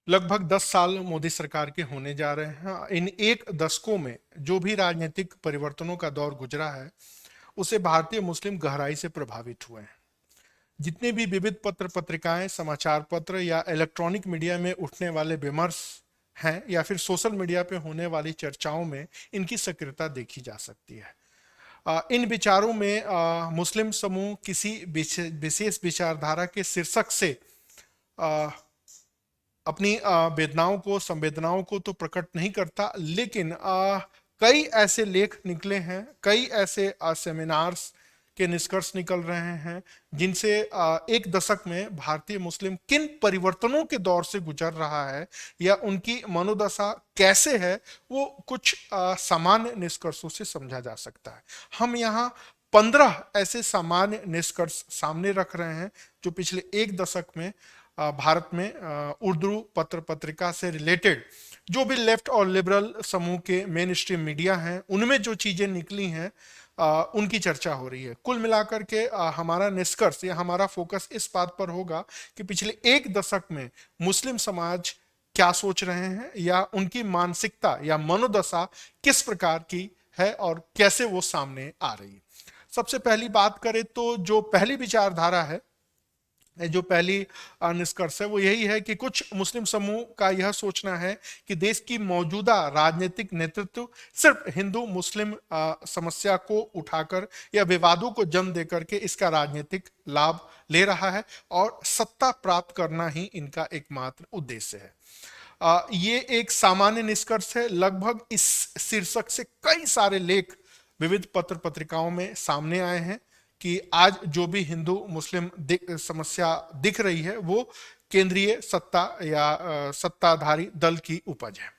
लगभग 10 साल मोदी सरकार के होने जा रहे हैं। इन एक दशकों में जो भी राजनीतिक परिवर्तनों का दौर गुजरा है, उसे भारतीय मुस्लिम गहराई से प्रभावित हुए हैं। जितने भी विविध पत्र पत्रिकाएं, समाचार पत्र या इलेक्ट्रॉनिक मीडिया में उठने वाले विमर्श हैं या फिर सोशल मीडिया पे होने वाली चर्चाओं में इनकी सक्रियता देखी जा सकती है। इन विचारों में मुस्लिम समूह किसी विशेष विचारधारा के शीर्षक से अ, अपनी वेदनाओं को, संवेदनाओं को तो प्रकट नहीं करता, लेकिन कई ऐसे लेख निकले हैं, कई ऐसे सेमिनार्स के निष्कर्ष निकल रहे हैं जिनसे एक दशक में भारतीय मुस्लिम किन परिवर्तनों के दौर से गुजर रहा है या उनकी मनोदशा कैसे है, वो कुछ सामान्य निष्कर्षों से समझा जा सकता है। हम यहाँ 15 ऐसे सामान्य निष्कर्ष सामने रख रहे हैं जो पिछले एक दशक में भारत में उर्दू पत्र पत्रिका से रिलेटेड जो भी लेफ्ट और लिबरल समूह के मेन स्ट्रीम मीडिया हैं, उनमें जो चीजें निकली हैं उनकी चर्चा हो रही है। कुल मिलाकर के हमारा निष्कर्ष या हमारा फोकस इस बात पर होगा कि पिछले एक दशक में मुस्लिम समाज क्या सोच रहे हैं या उनकी मानसिकता या मनोदशा किस प्रकार की है और कैसे वो सामने आ रही है। सबसे पहली बात करें तो जो पहली विचारधारा है, जो पहली निष्कर्ष है, वो यही है कि कुछ मुस्लिम समूह का यह सोचना है कि देश की मौजूदा राजनीतिक नेतृत्व सिर्फ हिंदू मुस्लिम समस्या को उठाकर या विवादों को जन्म देकर के इसका राजनीतिक लाभ ले रहा है और सत्ता प्राप्त करना ही इनका एकमात्र उद्देश्य है। ये एक सामान्य निष्कर्ष है। लगभग इस शीर्षक से कई सारे लेख विविध पत्र पत्रिकाओं में सामने आए हैं कि आज जो भी हिंदू मुस्लिम समस्या दिख रही है वो केंद्रीय सत्ता या सत्ताधारी दल की उपज है।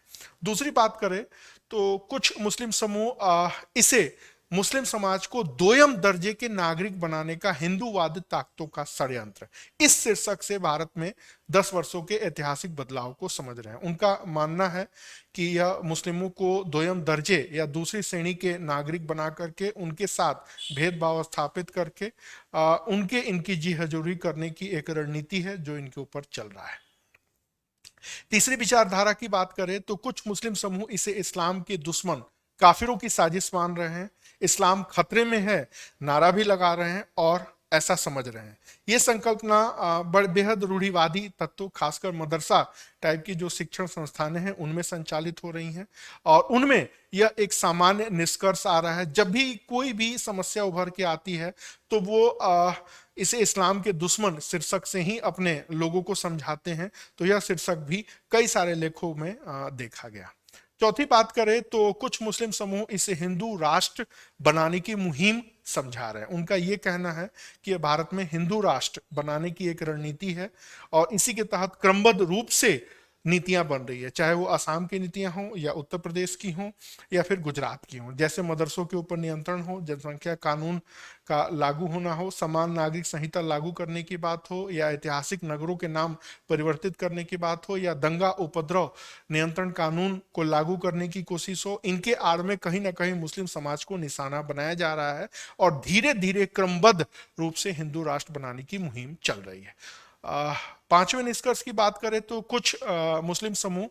दूसरी बात करें तो कुछ मुस्लिम समूह इसे मुस्लिम समाज को दोयम दर्जे के नागरिक बनाने का हिंदूवादी ताकतों का षड्यंत्र, इस शीर्षक से भारत में 10 वर्षों के ऐतिहासिक बदलाव को समझ रहे हैं। उनका मानना है कि यह मुस्लिमों को दोयम दर्जे या दूसरी श्रेणी के नागरिक बना करके उनके साथ भेदभाव स्थापित करके उनके इनकी जी हजूरी करने की एक रणनीति है जो इनके ऊपर चल रहा है। तीसरी विचारधारा की बात करें तो कुछ मुस्लिम समूह इसे इस्लाम के दुश्मन काफिरों की साजिश मान रहे हैं, इस्लाम खतरे में है नारा भी लगा रहे हैं और ऐसा समझ रहे हैं। ये संकल्पना बेहद रूढ़िवादी तत्व, खासकर मदरसा टाइप की जो शिक्षण संस्थानें हैं उनमें संचालित हो रही हैं और उनमें यह एक सामान्य निष्कर्ष आ रहा है, जब भी कोई भी समस्या उभर के आती है तो वो इसे इस्लाम के दुश्मन शीर्षक से ही अपने लोगों को समझाते हैं। तो यह शीर्षक भी कई सारे लेखों में देखा गया। चौथी बात करें तो कुछ मुस्लिम समूह इसे हिंदू राष्ट्र बनाने की मुहिम समझा रहे हैं। उनका यह कहना है कि भारत में हिंदू राष्ट्र बनाने की एक रणनीति है और इसी के तहत क्रमबद्ध रूप से नीतियां बन रही है, चाहे वो असम की नीतियां हों या उत्तर प्रदेश की हों या फिर गुजरात की हों। जैसे मदरसों के ऊपर नियंत्रण हो, जनसंख्या कानून का लागू होना हो, समान नागरिक संहिता लागू करने की बात हो या ऐतिहासिक नगरों के नाम परिवर्तित करने की बात हो या दंगा उपद्रव नियंत्रण कानून को लागू करने की कोशिश हो, इनके आड़ में कहीं ना कहीं मुस्लिम समाज को निशाना बनाया जा रहा है और धीरे धीरे क्रमबद्ध रूप से हिंदू राष्ट्र बनाने की मुहिम चल रही है। पांचवें निष्कर्ष की बात करें तो कुछ मुस्लिम समूह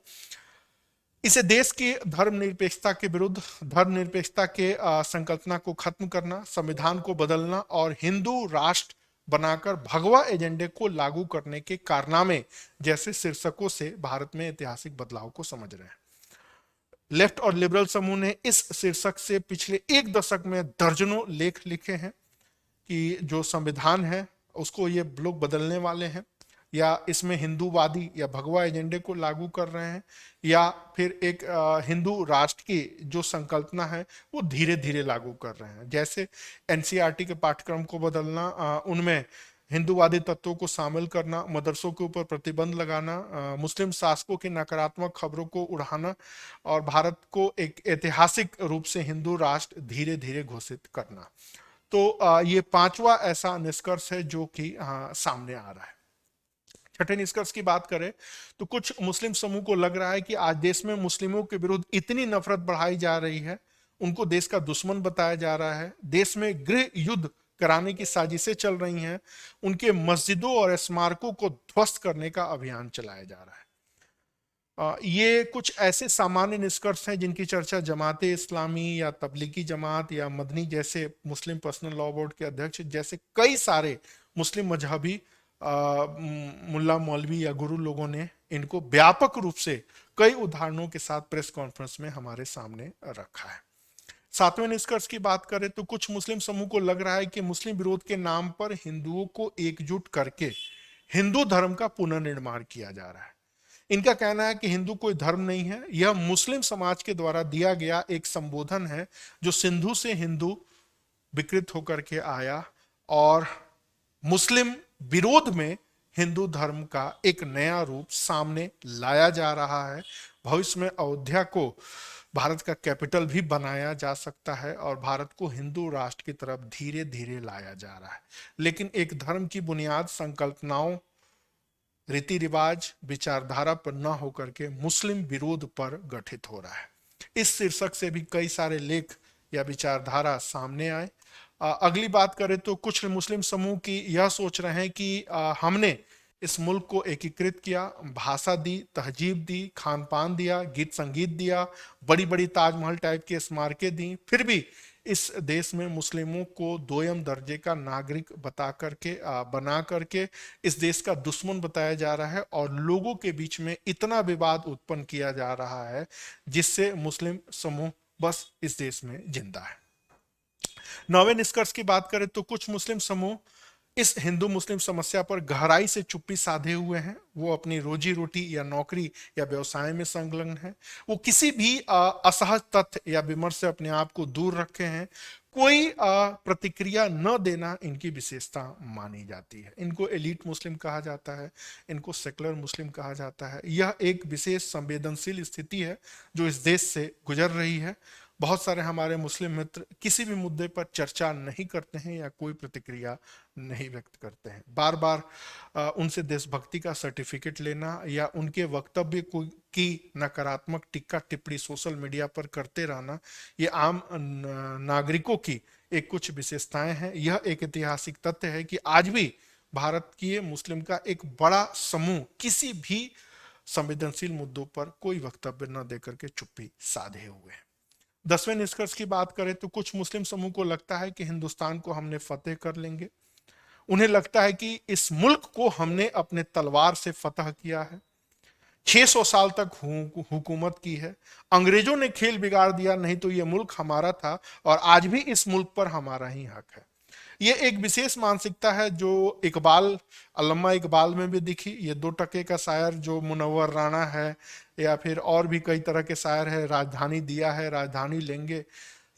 इसे देश की धर्मनिरपेक्षता के विरुद्ध, धर्मनिरपेक्षता के संकल्पना को खत्म करना, संविधान को बदलना और हिंदू राष्ट्र बनाकर भगवा एजेंडे को लागू करने के कारनामे जैसे शीर्षकों से भारत में ऐतिहासिक बदलाव को समझ रहे हैं। लेफ्ट और लिबरल समूह ने इस शीर्षक से पिछले एक दशक में दर्जनों लेख लिखे हैं कि जो संविधान है उसको ये लोग बदलने वाले हैं या इसमें हिंदूवादी या भगवा एजेंडे को लागू कर रहे हैं या फिर एक हिंदू राष्ट्र की जो संकल्पना है वो धीरे धीरे लागू कर रहे हैं। जैसे एनसीईआरटी के पाठ्यक्रम को बदलना, उनमें हिंदूवादी तत्वों को शामिल करना, मदरसों के ऊपर प्रतिबंध लगाना, मुस्लिम शासकों की नकारात्मक खबरों को उड़ाना और भारत को एक ऐतिहासिक रूप से हिंदू राष्ट्र धीरे धीरे घोषित करना। तो ये पांचवा ऐसा निष्कर्ष है जो कि सामने आ रहा है। छठे निष्कर्ष की बात करें तो कुछ मुस्लिम समूह को लग रहा है कि आज देश में मुस्लिमों के विरुद्ध इतनी नफरत बढ़ाई जा रही है, उनको देश का दुश्मन बताया जा रहा है, देश में गृह युद्ध कराने की साजिशें चल रही हैं, उनके मस्जिदों और स्मारकों को ध्वस्त करने का अभियान चलाया जा रहा है। ये कुछ ऐसे सामान्य निष्कर्ष हैं जिनकी चर्चा जमाते इस्लामी या तबलीगी जमात या मदनी जैसे मुस्लिम पर्सनल लॉ बोर्ड के अध्यक्ष जैसे कई सारे मुस्लिम मजहबी मुल्ला मौलवी या गुरु लोगों ने इनको व्यापक रूप से कई उदाहरणों के साथ प्रेस कॉन्फ्रेंस में हमारे सामने रखा है। सातवें निष्कर्ष की बात करें तो कुछ मुस्लिम समूह को लग रहा है कि मुस्लिम विरोध के नाम पर हिंदुओं को एकजुट करके हिंदू धर्म का पुनर्निर्माण किया जा रहा है। इनका कहना है कि हिंदू कोई धर्म नहीं है, यह मुस्लिम समाज के द्वारा दिया गया एक संबोधन है जो सिंधु से हिंदू विकृत होकर के आया और मुस्लिम विरोध में हिंदू धर्म का एक नया रूप सामने लाया जा रहा है। भविष्य में अयोध्या को भारत का कैपिटल भी बनाया जा सकता है और भारत को हिंदू राष्ट्र की तरफ धीरे धीरे लाया जा रहा है, लेकिन एक धर्म की बुनियाद संकल्पनाओं, रीति रिवाज, विचारधारा पर न होकर के मुस्लिम विरोध पर गठित हो रहा है। इस शीर्षक से भी कई सारे लेख या विचारधारा सामने आए। अगली बात करें तो कुछ मुस्लिम समूह की यह सोच रहे हैं कि हमने इस मुल्क को एकीकृत किया, भाषा दी, तहजीब दी, खान पान दिया, गीत संगीत दिया, बड़ी बड़ी ताजमहल टाइप की स्मारकें दी, फिर भी इस देश में मुस्लिमों को दोयम दर्जे का नागरिक बना करके इस देश का दुश्मन बताया जा रहा है और लोगों के बीच में इतना विवाद उत्पन्न किया जा रहा है जिससे मुस्लिम समूह बस इस देश में जिंदा है। नौवें निष्कर्ष की बात करें तो कुछ मुस्लिम समूह इस हिंदू मुस्लिम समस्या पर गहराई से चुप्पी साधे हुए हैं। वो अपनी रोजी रोटी या नौकरी या व्यवसाय में संलग्न है। वो किसी भी असहज तथ्य या विमर्श से अपने आप को दूर रखे हैं। कोई प्रतिक्रिया न देना इनकी विशेषता मानी जाती है। इनको एलीट मुस्लिम कहा जाता है, इनको सेकुलर मुस्लिम कहा जाता है। यह एक विशेष संवेदनशील स्थिति है जो इस देश से गुजर रही है। बहुत सारे हमारे मुस्लिम मित्र किसी भी मुद्दे पर चर्चा नहीं करते हैं या कोई प्रतिक्रिया नहीं व्यक्त करते हैं। बार बार उनसे देशभक्ति का सर्टिफिकेट लेना या उनके वक्तव्य की नकारात्मक टिक्का टिप्पणी सोशल मीडिया पर करते रहना, ये आम नागरिकों की एक कुछ विशेषताएं हैं। यह एक ऐतिहासिक तथ्य है कि आज भी भारत की मुस्लिम का एक बड़ा समूह किसी भी संवेदनशील मुद्दों पर कोई वक्तव्य न देकर के चुप्पी साधे हुए हैं। 10वें निष्कर्ष की बात करें तो कुछ मुस्लिम समूह को लगता है कि हिंदुस्तान को हमने फतेह कर लेंगे। उन्हें लगता है कि इस मुल्क को हमने अपने तलवार से फतह किया है। 600 साल तक हुकूमत की है। अंग्रेजों ने खेल बिगाड़ दिया, नहीं तो यह मुल्क हमारा था और आज भी इस मुल्क पर हमारा ही हक है। ये एक विशेष मानसिकता है जो अल्लामा इकबाल में भी दिखी। ये 2 टके का शायर जो मुनव्वर राणा है या फिर और भी कई तरह के शायर है, राजधानी दिया है राजधानी लेंगे।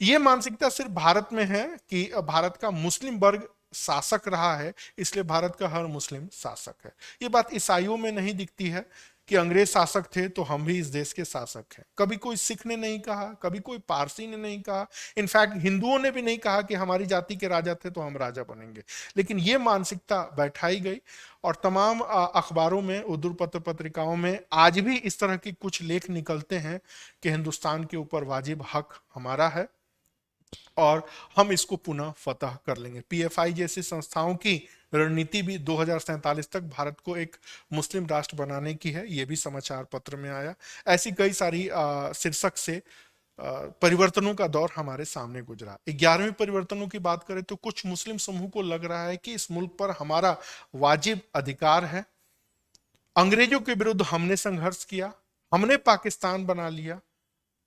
ये मानसिकता सिर्फ भारत में है कि भारत का मुस्लिम वर्ग शासक रहा है इसलिए भारत का हर मुस्लिम शासक है। ये बात ईसाइयों में नहीं दिखती है कि अंग्रेज शासक थे तो हम भी इस देश के शासक हैं। कभी कोई सिख ने नहीं कहा, कभी कोई पारसी ने नहीं कहा, इनफैक्ट हिंदुओं ने भी नहीं कहा कि हमारी जाति के राजा थे तो हम राजा बनेंगे। लेकिन ये मानसिकता बैठाई गई और तमाम अखबारों में, उर्दू पत्र पत्रिकाओं में आज भी इस तरह के कुछ लेख निकलते हैं कि हिंदुस्तान के ऊपर वाजिब हक हमारा है और हम इसको पुनः फतह कर लेंगे। पीएफआई जैसी संस्थाओं की रणनीति भी 2047 तक भारत को एक मुस्लिम राष्ट्र बनाने की है, यह भी समाचार पत्र में आया। ऐसी कई सारी शीर्षक से परिवर्तनों का दौर हमारे सामने गुजरा। 11वें परिवर्तनों की बात करें तो कुछ मुस्लिम समूह को लग रहा है कि इस मुल्क पर हमारा वाजिब अधिकार है। अंग्रेजों के विरुद्ध हमने संघर्ष किया, हमने पाकिस्तान बना लिया,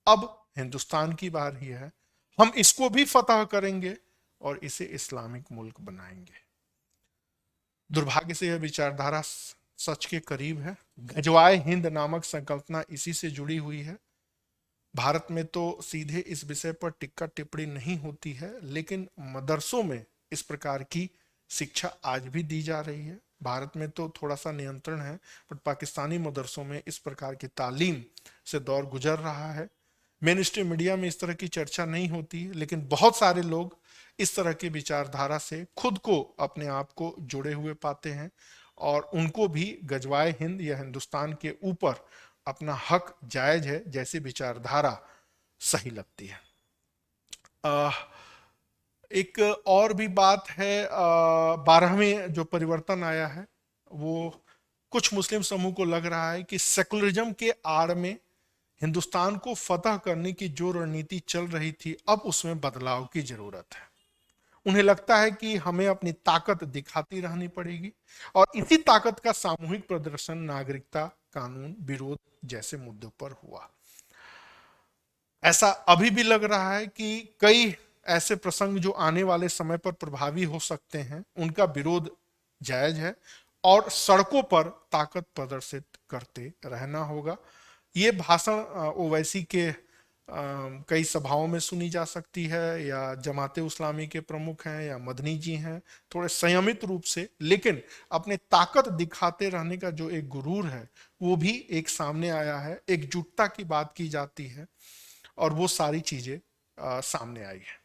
अब हिंदुस्तान की बारी है, हम इसको भी फतह करेंगे और इसे इस्लामिक मुल्क बनाएंगे। दुर्भाग्य से यह विचारधारा सच के करीब है। गजवाए हिंद नामक संकल्पना इसी से जुड़ी हुई है। भारत में तो सीधे इस विषय पर टिक्का टिप्पणी नहीं होती है, लेकिन मदरसों में इस प्रकार की शिक्षा आज भी दी जा रही है। भारत में तो थोड़ा सा नियंत्रण है, बट पाकिस्तानी मदरसों में इस प्रकार की तालीम से दौर गुजर रहा है। मेन स्ट्रीम मीडिया में इस तरह की चर्चा नहीं होती है, लेकिन बहुत सारे लोग इस तरह की विचारधारा से खुद को, अपने आप को जुड़े हुए पाते हैं और उनको भी गजवाए हिंद या हिंदुस्तान के ऊपर अपना हक जायज है जैसी विचारधारा सही लगती है। एक और भी बात है, 12वें जो परिवर्तन आया है वो कुछ मुस्लिम समूह को लग रहा है कि सेकुलरिज्म के आड़ में हिंदुस्तान को फतह करने की जो रणनीति चल रही थी, अब उसमें बदलाव की जरूरत है। उन्हें लगता है कि हमें अपनी ताकत दिखाती रहनी पड़ेगी और इसी ताकत का सामूहिक प्रदर्शन नागरिकता कानून विरोध जैसे मुद्दों पर हुआ। ऐसा अभी भी लग रहा है कि कई ऐसे प्रसंग जो आने वाले समय पर प्रभावी हो सकते हैं, उनका विरोध जायज है और सड़कों पर ताकत प्रदर्शित करते रहना होगा। ये भाषण ओवैसी के कई सभाओं में सुनी जा सकती है, या जमाते इस्लामी के प्रमुख हैं या मदनी जी हैं, थोड़े संयमित रूप से, लेकिन अपने ताकत दिखाते रहने का जो एक गुरूर है वो भी एक सामने आया है। एकजुटता की बात की जाती है और वो सारी चीजें सामने आई है।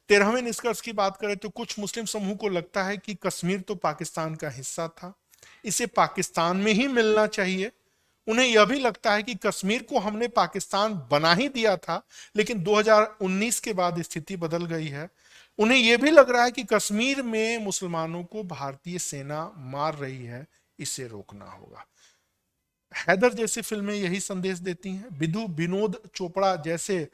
13वें निष्कर्ष की बात करें तो कुछ मुस्लिम समूह को लगता है कि कश्मीर तो पाकिस्तान का हिस्सा था, इसे पाकिस्तान में ही मिलना चाहिए। उन्हें यह भी लगता है कि कश्मीर को हमने पाकिस्तान बना ही दिया था, लेकिन 2019 के बाद स्थिति बदल गई है। उन्हें यह भी लग रहा है कि कश्मीर में मुसलमानों को भारतीय सेना मार रही है, इसे रोकना होगा। हैदर जैसी फिल्में यही संदेश देती हैं। विनोद चोपड़ा जैसे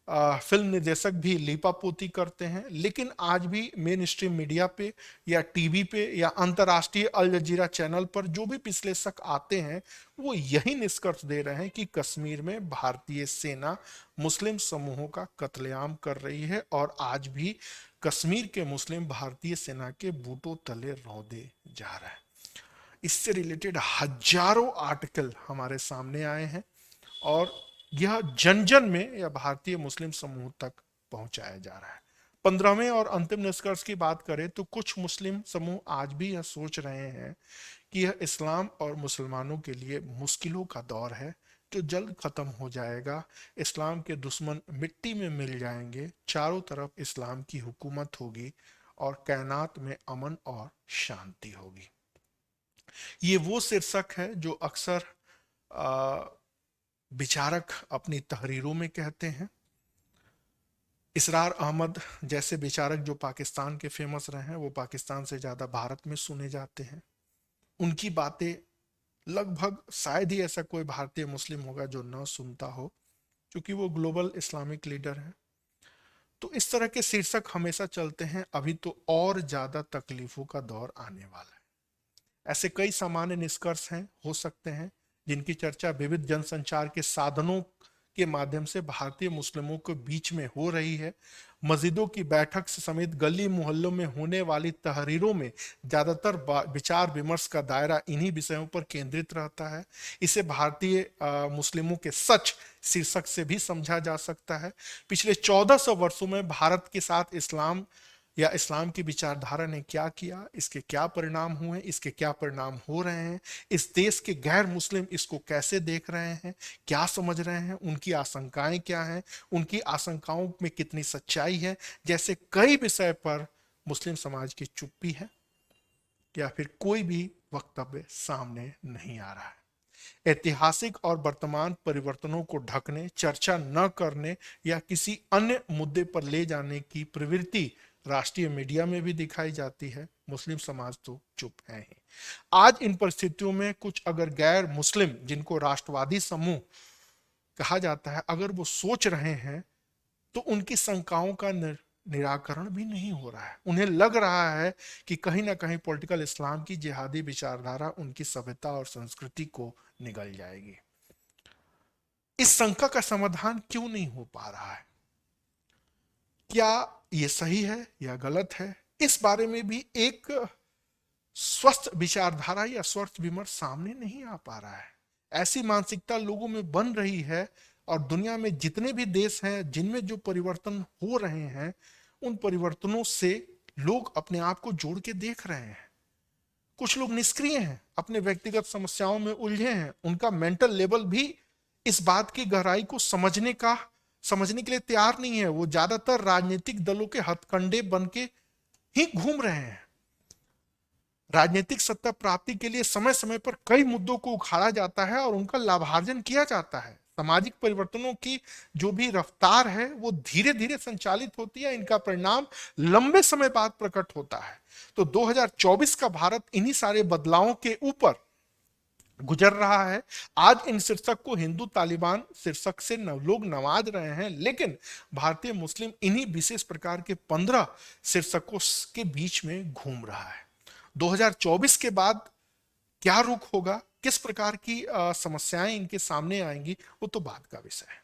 फिल्म निर्देशक भी लीपापोती करते हैं, लेकिन आज भी मेन स्ट्रीम मीडिया पे या टीवी पे या अंतर्राष्ट्रीय अल जजीरा चैनल पर जो भी विश्लेषक आते हैं वो यही निष्कर्ष दे रहे हैं कि कश्मीर में भारतीय सेना मुस्लिम समूहों का कत्लेआम कर रही है और आज भी कश्मीर के मुस्लिम भारतीय सेना के बूटों तले रौंदे जा रहे हैं। इससे रिलेटेड हजारों आर्टिकल हमारे सामने आए हैं और यह जन जन में या भारतीय मुस्लिम समूह तक पहुंचाया जा रहा है। 15वें और अंतिम निष्कर्ष की बात करें तो कुछ मुस्लिम समूह आज भी यह सोच रहे हैं कि यह इस्लाम और मुसलमानों के लिए मुश्किलों का दौर है जो जल्द खत्म हो जाएगा। इस्लाम के दुश्मन मिट्टी में मिल जाएंगे, चारों तरफ इस्लाम की हुकूमत होगी और कायनात में अमन और शांति होगी। ये वो शीर्षक है जो अक्सर विचारक अपनी तहरीरों में कहते हैं। इसरार अहमद जैसे विचारक जो पाकिस्तान के फेमस रहे हैं, वो पाकिस्तान से ज़्यादा भारत में सुने जाते हैं। उनकी बातें लगभग शायद ही ऐसा कोई भारतीय मुस्लिम होगा जो न सुनता हो, क्योंकि वो ग्लोबल इस्लामिक लीडर हैं। तो इस तरह के शीर्षक हमेशा चलते हैं। अभी तो और ज़्यादा तकलीफों का दौर आने वाला है। ऐसे कई सामान्य निष्कर्ष हैं, हो सकते हैं, जिनकी चर्चा विविध जनसंचार के साधनों के माध्यम से भारतीय मुस्लिमों के बीच में हो रही है। मस्जिदों की बैठक से समेत गली मोहल्लों में होने वाली तहरीरों में ज्यादातर विचार विमर्श का दायरा इन्हीं विषयों पर केंद्रित रहता है। इसे भारतीय मुस्लिमों के सच शीर्षक से भी समझा जा सकता है। पिछले 1400 वर्षों में भारत के साथ इस्लाम या इस्लाम की विचारधारा ने क्या किया, इसके क्या परिणाम हुए, इसके क्या परिणाम हो रहे हैं, इस देश के गैर मुस्लिम इसको कैसे देख रहे हैं, क्या समझ रहे हैं, उनकी आशंकाएं क्या हैं, उनकी आशंकाओं में कितनी सच्चाई है, जैसे कई विषय पर मुस्लिम समाज की चुप्पी है या फिर कोई भी वक्तव्य सामने नहीं आ रहा है। ऐतिहासिक और वर्तमान परिवर्तनों को ढकने, चर्चा न करने या किसी अन्य मुद्दे पर ले जाने की प्रवृत्ति राष्ट्रीय मीडिया में भी दिखाई जाती है। मुस्लिम समाज तो चुप है ही। आज इन परिस्थितियों में कुछ अगर गैर मुस्लिम, जिनको राष्ट्रवादी समूह कहा जाता है, अगर वो सोच रहे हैं तो उनकी शंकाओं का निराकरण भी नहीं हो रहा है। उन्हें लग रहा है कि कहीं ना कहीं पॉलिटिकल इस्लाम की जिहादी विचारधारा उनकी सभ्यता और संस्कृति को निगल जाएगी। इस शंका का समाधान क्यों नहीं हो पा रहा है? क्या ये सही है या गलत है? इस बारे में भी एक स्वस्थ विचारधारा या स्वस्थ विमर्श सामने नहीं आ पा रहा है। ऐसी मानसिकता लोगों में बन रही है और दुनिया में जितने भी देश हैं जिनमें जो परिवर्तन हो रहे हैं, उन परिवर्तनों से लोग अपने आप को जोड़ के देख रहे हैं। कुछ लोग निष्क्रिय हैं, अपने व्यक्तिगत समस्याओं में उलझे हैं। उनका मेंटल लेवल भी इस बात की गहराई को समझने के लिए तैयार नहीं है। वो ज्यादातर राजनीतिक दलों के हथकंडे बन के ही घूम रहे हैं। राजनीतिक सत्ता प्राप्ति के लिए समय समय पर कई मुद्दों को उखाड़ा जाता है और उनका लाभार्जन किया जाता है। सामाजिक परिवर्तनों की जो भी रफ्तार है वो धीरे धीरे संचालित होती है। इनका परिणाम लंबे समय बाद प्रकट होता है। तो 2024 का भारत इन्हीं सारे बदलावों के ऊपर गुजर रहा है। आज इन शीर्षक को हिंदू तालिबान शीर्षक से लोग नवाज रहे हैं, लेकिन भारतीय मुस्लिम इन्हीं विशेष प्रकार के 15 शीर्षकों के बीच में घूम रहा है। 2024 के बाद क्या रुख होगा, किस प्रकार की समस्याएं इनके सामने आएंगी, वो तो बात का विषय है।